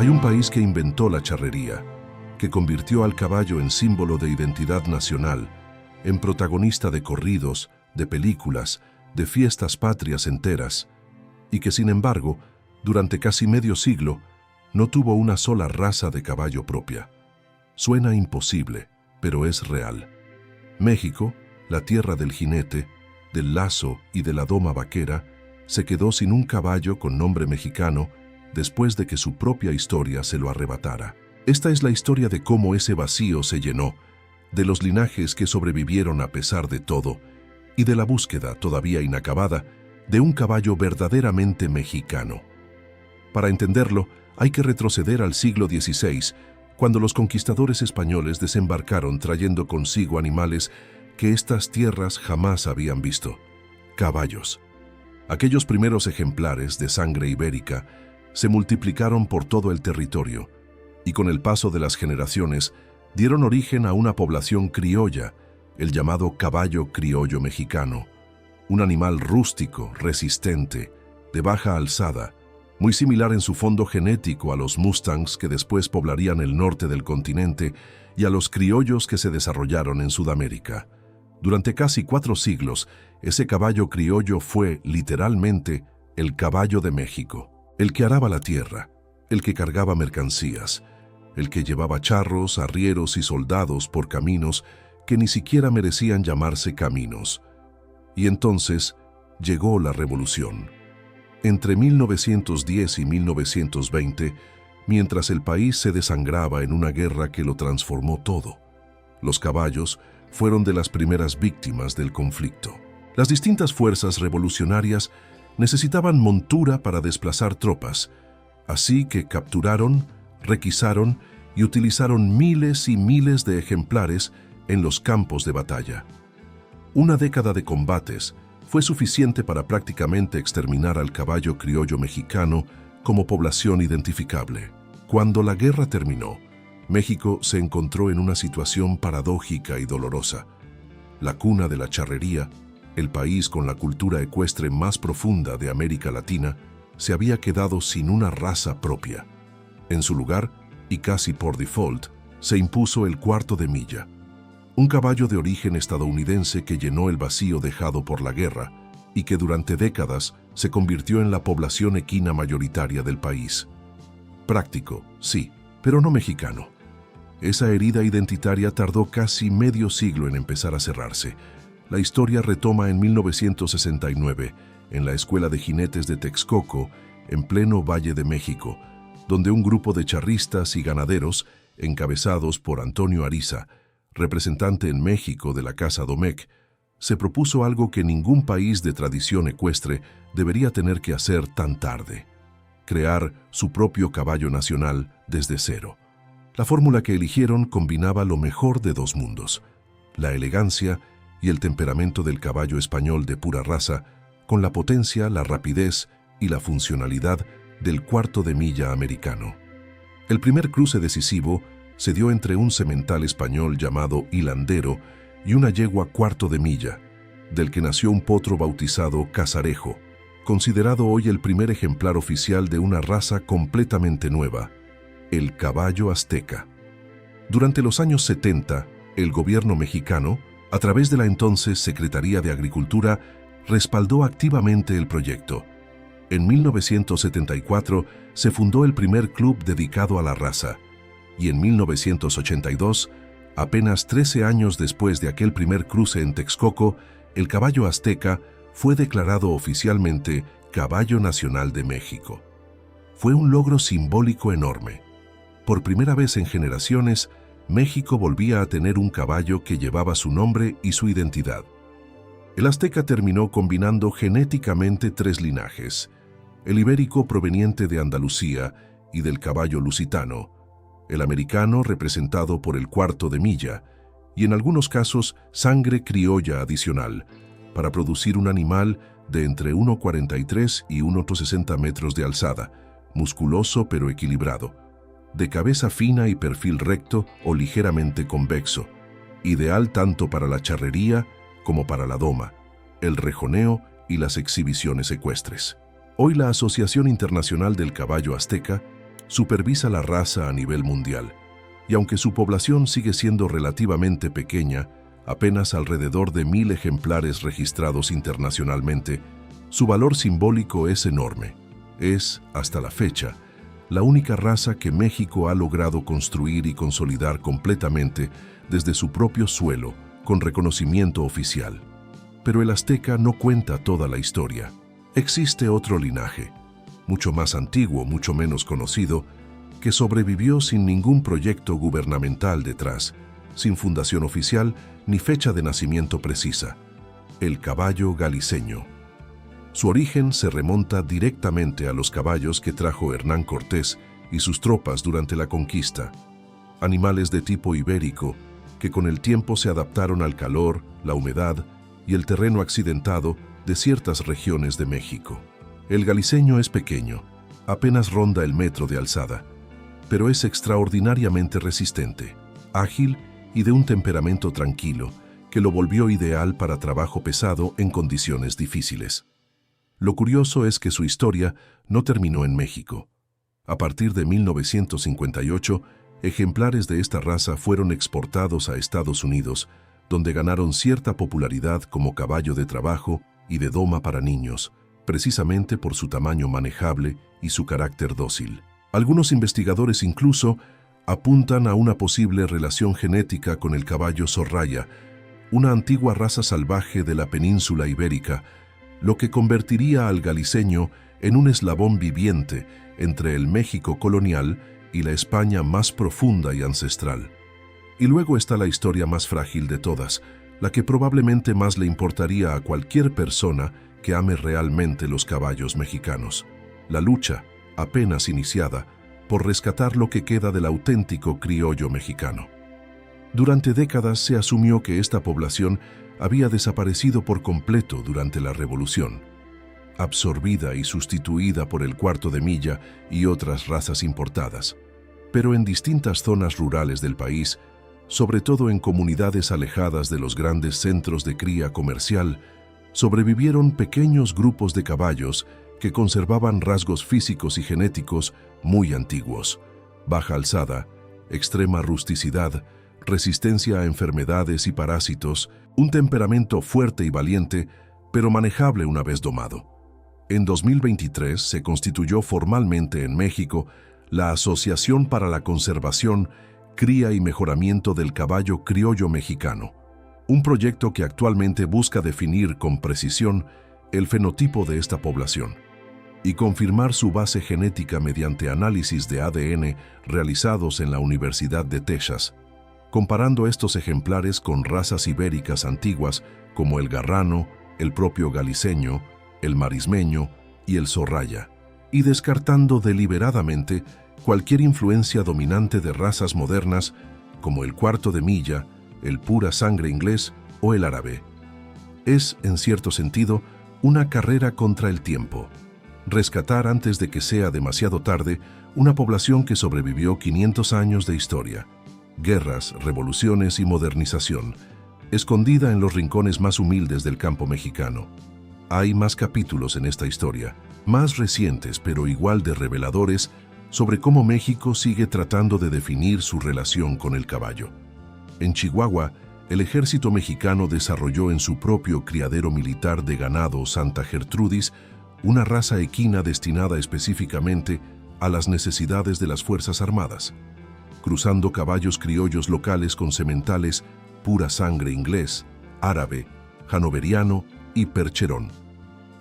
Hay un país que inventó la charrería, que convirtió al caballo en símbolo de identidad nacional, en protagonista de corridos, de películas, de fiestas patrias enteras, y que sin embargo, durante casi medio siglo, no tuvo una sola raza de caballo propia. Suena imposible, pero es real. México, la tierra del jinete, del lazo y de la doma vaquera, se quedó sin un caballo con nombre mexicano después de que su propia historia se lo arrebatara. Esta es la historia de cómo ese vacío se llenó, de los linajes que sobrevivieron a pesar de todo, y de la búsqueda todavía inacabada de un caballo verdaderamente mexicano. Para entenderlo, hay que retroceder al siglo XVI, cuando los conquistadores españoles desembarcaron trayendo consigo animales que estas tierras jamás habían visto: caballos. Aquellos primeros ejemplares de sangre ibérica se multiplicaron por todo el territorio y con el paso de las generaciones dieron origen a una población criolla, el llamado caballo criollo mexicano, un animal rústico, resistente, de baja alzada, muy similar en su fondo genético a los mustangs que después poblarían el norte del continente y a los criollos que se desarrollaron en Sudamérica. Durante casi 4 siglos, ese caballo criollo fue, literalmente, el caballo de México, el que araba la tierra, el que cargaba mercancías, el que llevaba charros, arrieros y soldados por caminos que ni siquiera merecían llamarse caminos. Y entonces llegó la revolución. Entre 1910 y 1920, mientras el país se desangraba en una guerra que lo transformó todo, los caballos fueron de las primeras víctimas del conflicto. Las distintas fuerzas revolucionarias necesitaban montura para desplazar tropas, así que capturaron, requisaron y utilizaron miles y miles de ejemplares en los campos de batalla. Una década de combates fue suficiente para prácticamente exterminar al caballo criollo mexicano como población identificable. Cuando la guerra terminó, México se encontró en una situación paradójica y dolorosa. La cuna de la charrería, el país con la cultura ecuestre más profunda de América Latina, se había quedado sin una raza propia. En su lugar, y casi por default, se impuso el cuarto de milla, un caballo de origen estadounidense que llenó el vacío dejado por la guerra y que durante décadas se convirtió en la población equina mayoritaria del país. Práctico, sí, pero no mexicano. Esa herida identitaria tardó casi medio siglo en empezar a cerrarse. La historia retoma en 1969, en la Escuela de Jinetes de Texcoco, en pleno Valle de México, donde un grupo de charristas y ganaderos, encabezados por Antonio Ariza, representante en México de la Casa Domecq, se propuso algo que ningún país de tradición ecuestre debería tener que hacer tan tarde: crear su propio caballo nacional desde cero. La fórmula que eligieron combinaba lo mejor de 2 mundos: la elegancia y el temperamento del caballo español de pura raza, con la potencia, la rapidez y la funcionalidad del cuarto de milla americano. El primer cruce decisivo se dio entre un semental español llamado Hilandero y una yegua cuarto de milla, del que nació un potro bautizado Casarejo, considerado hoy el primer ejemplar oficial de una raza completamente nueva, el caballo azteca. Durante los años 70, el gobierno mexicano, a través de la entonces Secretaría de Agricultura, respaldó activamente el proyecto. En 1974 se fundó el primer club dedicado a la raza, y en 1982, apenas 13 años después de aquel primer cruce en Texcoco, el caballo azteca fue declarado oficialmente Caballo Nacional de México. Fue un logro simbólico enorme. Por primera vez en generaciones, México volvía a tener un caballo que llevaba su nombre y su identidad. El azteca terminó combinando genéticamente 3 linajes: el ibérico proveniente de Andalucía y del caballo lusitano, el americano representado por el cuarto de milla y en algunos casos sangre criolla adicional, para producir un animal de entre 1,43 y 1,60 metros de alzada, musculoso pero equilibrado, de cabeza fina y perfil recto o ligeramente convexo, ideal tanto para la charrería como para la doma, el rejoneo y las exhibiciones ecuestres. Hoy la Asociación Internacional del Caballo Azteca supervisa la raza a nivel mundial, y aunque su población sigue siendo relativamente pequeña, apenas alrededor de 1000 ejemplares registrados internacionalmente, su valor simbólico es enorme. Es, hasta la fecha, la única raza que México ha logrado construir y consolidar completamente desde su propio suelo, con reconocimiento oficial. Pero el azteca no cuenta toda la historia. Existe otro linaje, mucho más antiguo, mucho menos conocido, que sobrevivió sin ningún proyecto gubernamental detrás, sin fundación oficial ni fecha de nacimiento precisa: el caballo galiceño. Su origen se remonta directamente a los caballos que trajo Hernán Cortés y sus tropas durante la conquista, animales de tipo ibérico que con el tiempo se adaptaron al calor, la humedad y el terreno accidentado de ciertas regiones de México. El galiceño es pequeño, apenas ronda el metro de alzada, pero es extraordinariamente resistente, ágil y de un temperamento tranquilo que lo volvió ideal para trabajo pesado en condiciones difíciles. Lo curioso es que su historia no terminó en México. A partir de 1958, ejemplares de esta raza fueron exportados a Estados Unidos, donde ganaron cierta popularidad como caballo de trabajo y de doma para niños, precisamente por su tamaño manejable y su carácter dócil. Algunos investigadores incluso apuntan a una posible relación genética con el caballo Zorraya, una antigua raza salvaje de la península ibérica, lo que convertiría al galiceño en un eslabón viviente entre el México colonial y la España más profunda y ancestral. Y luego está la historia más frágil de todas, la que probablemente más le importaría a cualquier persona que ame realmente los caballos mexicanos: la lucha, apenas iniciada, por rescatar lo que queda del auténtico criollo mexicano. Durante décadas se asumió que esta población había desaparecido por completo durante la Revolución, absorbida y sustituida por el cuarto de milla y otras razas importadas. Pero en distintas zonas rurales del país, sobre todo en comunidades alejadas de los grandes centros de cría comercial, sobrevivieron pequeños grupos de caballos que conservaban rasgos físicos y genéticos muy antiguos: baja alzada, extrema rusticidad, resistencia a enfermedades y parásitos, un temperamento fuerte y valiente, pero manejable una vez domado. En 2023 se constituyó formalmente en México la Asociación para la Conservación, Cría y Mejoramiento del Caballo Criollo Mexicano, un proyecto que actualmente busca definir con precisión el fenotipo de esta población y confirmar su base genética mediante análisis de ADN realizados en la Universidad de Texas, comparando estos ejemplares con razas ibéricas antiguas como el garrano, el propio galiceño, el marismeño y el zorraya, y descartando deliberadamente cualquier influencia dominante de razas modernas como el cuarto de milla, el pura sangre inglés o el árabe. Es, en cierto sentido, una carrera contra el tiempo: rescatar antes de que sea demasiado tarde una población que sobrevivió 500 años de historia, guerras, revoluciones y modernización, escondida en los rincones más humildes del campo mexicano. Hay más capítulos en esta historia, más recientes pero igual de reveladores, sobre cómo México sigue tratando de definir su relación con el caballo. En Chihuahua, el ejército mexicano desarrolló en su propio criadero militar de ganado Santa Gertrudis una raza equina destinada específicamente a las necesidades de las Fuerzas Armadas, cruzando caballos criollos locales con sementales pura sangre inglés, árabe, hanoveriano y percherón,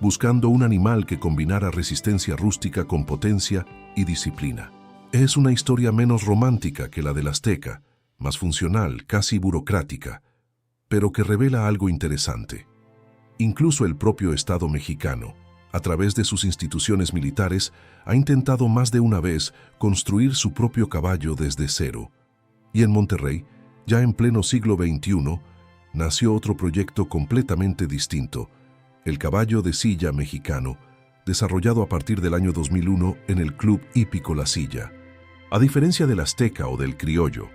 buscando un animal que combinara resistencia rústica con potencia y disciplina. Es una historia menos romántica que la del azteca, más funcional, casi burocrática, pero que revela algo interesante. Incluso el propio Estado mexicano, a través de sus instituciones militares, ha intentado más de una vez construir su propio caballo desde cero. Y en Monterrey, ya en pleno siglo XXI, nació otro proyecto completamente distinto: el caballo de silla mexicano, desarrollado a partir del año 2001 en el Club Hípico La Silla. A diferencia del azteca o del criollo,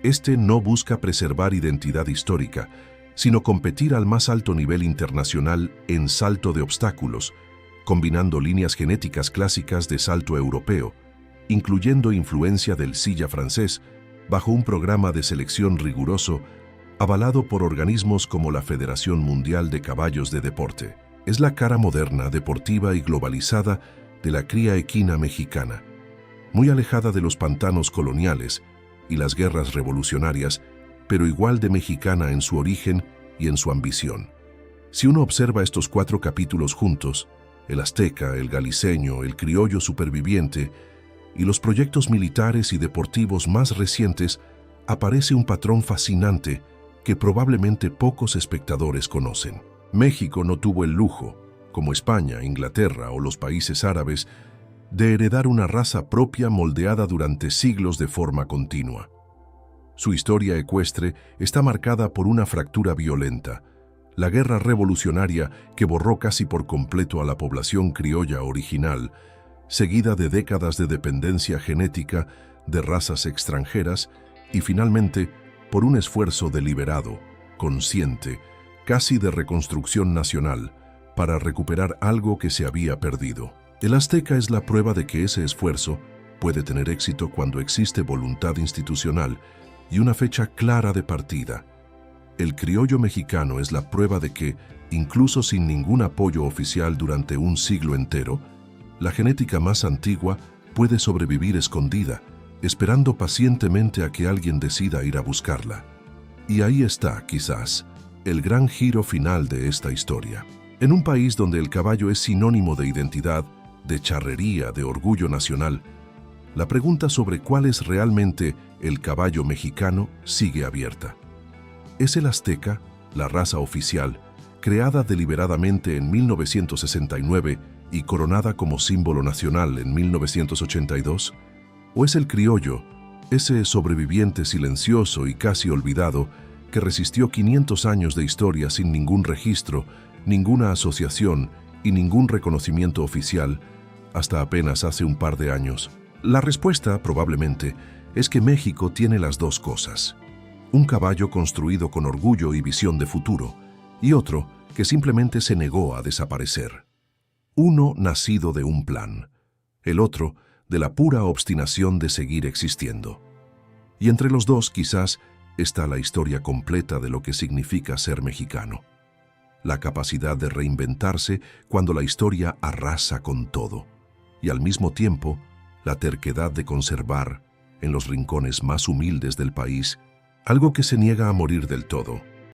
este no busca preservar identidad histórica, sino competir al más alto nivel internacional en salto de obstáculos, combinando líneas genéticas clásicas de salto europeo incluyendo influencia del silla francés, bajo un programa de selección riguroso avalado por organismos como la Federación Mundial de Caballos de Deporte. Es la cara moderna, deportiva y globalizada de la cría equina mexicana, muy alejada de los pantanos coloniales y las guerras revolucionarias, pero igual de mexicana en su origen y en su ambición. Si uno observa estos 4 capítulos juntos, el azteca, el galiceño, el criollo superviviente y los proyectos militares y deportivos más recientes, aparece un patrón fascinante que probablemente pocos espectadores conocen. México no tuvo el lujo, como España, Inglaterra o los países árabes, de heredar una raza propia moldeada durante siglos de forma continua. Su historia ecuestre está marcada por una fractura violenta, la guerra revolucionaria que borró casi por completo a la población criolla original, seguida de décadas de dependencia genética de razas extranjeras y finalmente por un esfuerzo deliberado, consciente, casi de reconstrucción nacional, para recuperar algo que se había perdido. El azteca es la prueba de que ese esfuerzo puede tener éxito cuando existe voluntad institucional y una fecha clara de partida. El criollo mexicano es la prueba de que, incluso sin ningún apoyo oficial durante un siglo entero, la genética más antigua puede sobrevivir escondida, esperando pacientemente a que alguien decida ir a buscarla. Y ahí está, quizás, el gran giro final de esta historia. En un país donde el caballo es sinónimo de identidad, de charrería, de orgullo nacional, la pregunta sobre cuál es realmente el caballo mexicano sigue abierta. ¿Es el azteca, la raza oficial, creada deliberadamente en 1969 y coronada como símbolo nacional en 1982? ¿O es el criollo, ese sobreviviente silencioso y casi olvidado que resistió 500 años de historia sin ningún registro, ninguna asociación y ningún reconocimiento oficial hasta apenas hace un par de años? La respuesta, probablemente, es que México tiene las dos cosas. Un caballo construido con orgullo y visión de futuro, y otro que simplemente se negó a desaparecer. Uno nacido de un plan, el otro de la pura obstinación de seguir existiendo. Y entre los dos, quizás, está la historia completa de lo que significa ser mexicano. La capacidad de reinventarse cuando la historia arrasa con todo, y al mismo tiempo, la terquedad de conservar, en los rincones más humildes del país, algo que se niega a morir del todo.